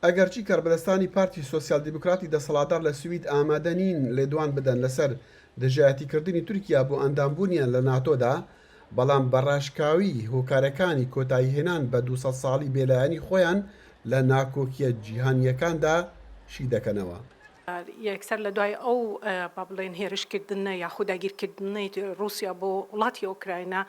ئەگەرچی کاربەدەستانی پارتی سۆسیال دیموکراتی دەسەڵاتدار لە سوید ئامادە نین لێدوان بدەن لەسەر دژایەتیکردنی تورکیا بۆ ئەندامبوونیان لە ناتۆدا، بەڵام بەڕاشکاوی هۆکارەکانی کۆتاییهێنان بە 200 ساڵی بێلایەنی خۆیان لە ناکۆکیە جیهانیەکاندا شی دەکەنەوە. یەکسەر لە دوای ئەو با بڵێن هێرشکردنە یاخود داگیرکردنەی رووسیا بۆ وڵاتی ئۆکراینە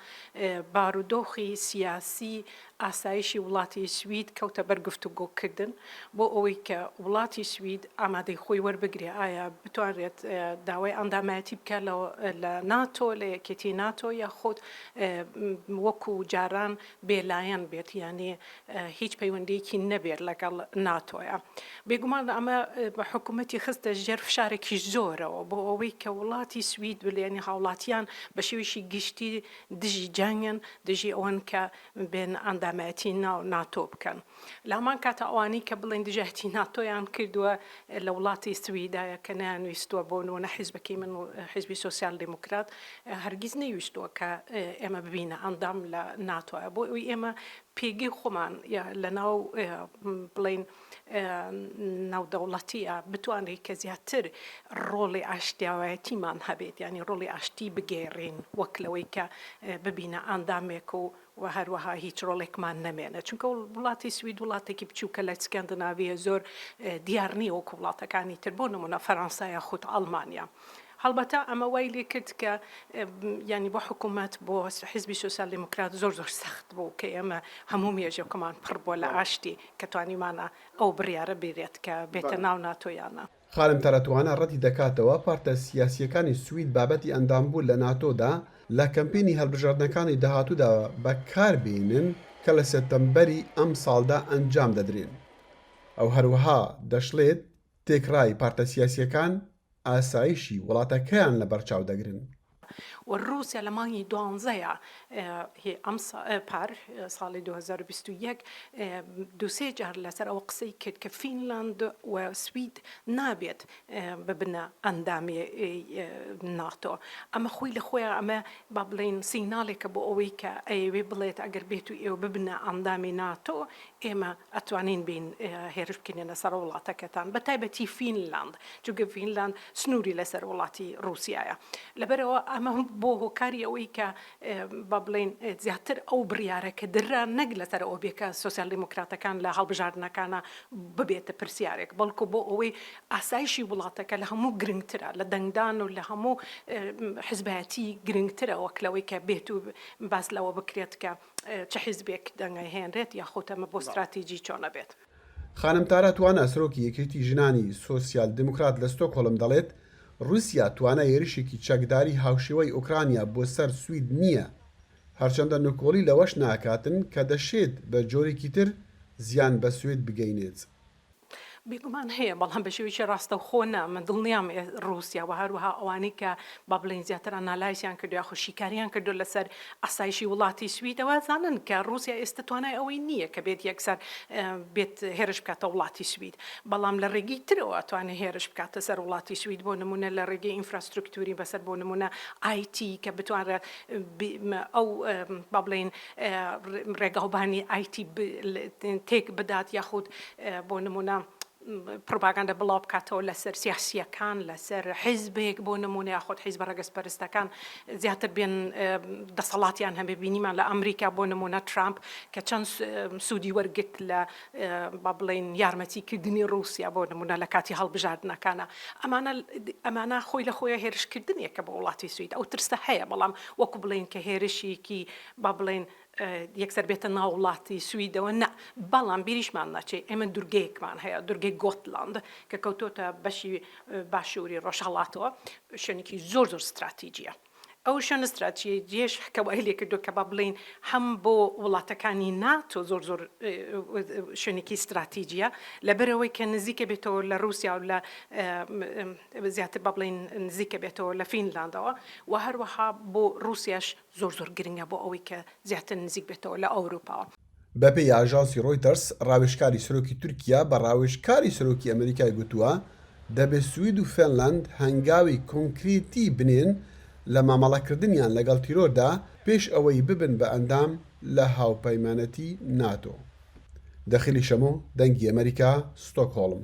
بارودۆخی سیاسی ئاسایشی وڵاتی سوید کەوتە بەر گفتوگۆکردن بۆ ئەوەی کە وڵاتی سوید ئامادەی خۆی وەربگرێ ئایا بتوانێت داوای ئەندامەتی بکە لە ناتۆ لە یەکێتی ناتۆ یاخود وەکو جاران بێلایەن بێت یعنی هیچ پەیوەندیەکی نەبێت لەگەڵ ناتۆیە. بێگومان ئەمە بە حکوومەتی خستە ژێر فشارێکی زۆرەوە بۆ ئەوەی کە وڵاتی سوید بلێنی هاوڵاتیان بە شێوەیەکی گشتی دژی جانگن دژی ئەوەن کە بێن ئەندامەتی ناتۆ بکەن. لە هەمان کاتە ئەوانەی کە بڵێن دژایەتی ناتۆیان کردووە لە وڵاتی سویدایە کە نەیانویستووە بۆ نمونە حیزبەکەی من و حیزبی سۆسیال دیموکرات هەرگیز نەیویستووە کە ئێمە ببینە ئەندام لە ناتۆیە بۆ ئەوی ئێمە پێگەی خۆمان لە ناو بڵێن ناودەوڵەتیە بتوانێت کە زیاتر ڕۆڵی ئاشتیاوایەتیمان هەبێت ینی ڕۆڵی ئاشتی بگێڕین وەک لەوەی کە ببینە ئەندامێک و هەروەها هیچ ڕۆڵێکمان نەمێنە چونکە وڵاتی سوید وڵاتێکی بچووکە لە سکەندناڤیە زۆر دیار نییە وەکو وڵاتەکانی تر بۆ نمونە فەڕەنسا یاخود ئەڵمانیا. هەڵبەتە ئەمە وای لێ کرد کە ینی بۆ حکوومەت بۆ حیزبی سۆسیال دیموکرات زۆر سەخت بوو کە ئێمە هەموو مێژەکەمان پڕ بووە لە ئاشتی کە توانیمانە ئەو بڕیارە بێرێت کە بێتە ناو ناتۆیانە. خانم تەرەتوانە ڕەتی دەکاتەوە پارتە سیاسیەکانی سوید بابەتی ئەندامبوون لە ناتۆدا لە کەمپینی هەڵبژاردنەکانی داهاتوودا بەکاربێنن کە لە سێپتەمبەری ئەم ساڵدا ئەنجام دەدرێن. ئەو هەروەها دەشڵێت تێکڕای پارتە سیاسیەکان ئاسایشی وڵاتەکەیان لە بەرچاو دەگرن. و رووسیا لە مانگی 12ەیە ئەم پار ساڵی 2021 دوسێ جار لەسەر ئەوە قسەی کرد کە فینلاند و سوید نابێت ببنە ئەندامی ناتۆ. ئەمە خۆی لە خۆیان ئەمە با بڵێن سیگناڵێکە بۆ ئەوەی کە ئەوێ بڵێت ئەگەر بێت و ئێوە ببنە ئەندامی ناتۆ ئێمە ئەتوانین بین هێرش بکەینە سەر وڵاتەکەتان بە تایبەتی فینلاند چونکە فینلاند سنووری لەسەر وڵاتی رووسیایە. لەبەرەوە ئەمە بۆ هۆکاری ئەوەی کە با بڵێن زیاتر ئەو بڕیارەکە درا نەک لەسەر ئەو بێکە سۆسیال دیموکراتەکان لە هەڵبژاردنەکانە ببێتە پرسیارێک بەڵکو بۆ ئەوەی ئاسایشی وڵاتەکە لە هەموو گرنگترە لە دەنگدان و لە هەموو حزبەتی گرنگترە وەک لەوەی کە بێت و باس لەوە بکرێت کە چه حیزبێک دەنگی هێنرێت یاخۆ ئەمە بۆ استراتیجی چۆنە بێت. خانم تارە توانە سەرۆکی یەکێتی ژنانی سۆسیال دیموکرات لە ستۆکهۆڵم دەڵێت رووسیا توانە هێرشێکی چەکداری هاوشێوەی ئوکرانیا بۆ سەر سوید نییە، هەرچەندە نکۆڵی لەوەش ناکاتن کە دەشێت بە جۆرێکی تر زیان بە سوێد بگەینێت. بێگومان هەیە بەڵام بە شێوەیەکی ڕاستەوخۆ من دڵنیام رووسیا و هەروەها ئەوانەی کە با بڵێن زیاتر ئەنالایزیان کردو یا خۆشیکاریان کردو لەسەر ئاسایشی وڵاتی سویدەوە زانن کە رووسیا ئێستا توانای ئەوەی نییە کە بێت یەکسەر بێت هێرش بکاتە وڵاتی سوید بەڵام لە ڕێگەی ترەوە ئەتوانێت هێرش بکاتە سەر وڵاتی سوید بۆ نمونە لە ڕێگەی ئینفراستروکتوری بەسەر بۆ نمونە ئایتی کە بتوانێت ئەو با بڵێن ڕێگاوبانی ئایتی تێک بدات یاخود بۆ نمونە پروپاگاندا بڵاو بکاتەوە لەسەر سیاسیەکان لەسەر حیزبێک بۆ نمونە یاخود حیزبە ڕەگەزپەرستەکان زیاتر بێن دەسەڵاتیان هەبێ بینیمان لە ئەمریکا بۆ نمونە ترامپ کە چەند سوودی وەرگرت لە با بڵێن یارمەتیکردنی رووسیا بۆ نمونە لە کاتی هەڵبژاردنەکانە ئەمانە خۆی لە خۆیە هێرشکردنیەکە بە وڵاتی سوید ئەو ترسە هەیە بەڵام وەکو بڵێن کە هێرشێکی با بڵێن یەکسەر بێتە ناو وڵاتی سویدەوە نە بەڵام بیریشمان ناچێت ئێمە دورگەیەکمان هەیە دورگەی گۆتلاند کە کەوتۆتە بەشی باشووری ڕۆژهەڵاتەوە شوێنێکی زۆر استراتیجیە. ئەو شوێن استراتیجیەش کەوای لێ کردو کە با بڵێن هەم بۆ وڵاتەکانی ناتۆ زۆر شوێنێکی استراتیجیە لەبەرەوەی کە نزیکە بێتەوە لە رووسیا و لە زیاتر با بڵێن نزیکە بێتەوە لە فینلاندەوە و هەروەها بۆ رووسیاش زۆر گرنگە بۆ ئەوەی کە زیاتر نزیک بێتەوە لە ئەوروپاوە. بەپێی ئاژانسی ڕۆیتەرس ڕاوێژکاری سەرۆکی تورکیا بە ڕاوێژکاری سەرۆکی ئەمریکای گوتووە دەبێت سوید و فینلاند هەنگاوی کۆنکریتی بنێن لە مامەڵەکردنیان لەگەڵ تیرۆردا پێش ئەوەی ببن بە ئەندام لە هاوپەیمانەتی ناتۆ. دەخلی شەمۆ دەنگی ئەمریکا ستۆکهۆڵم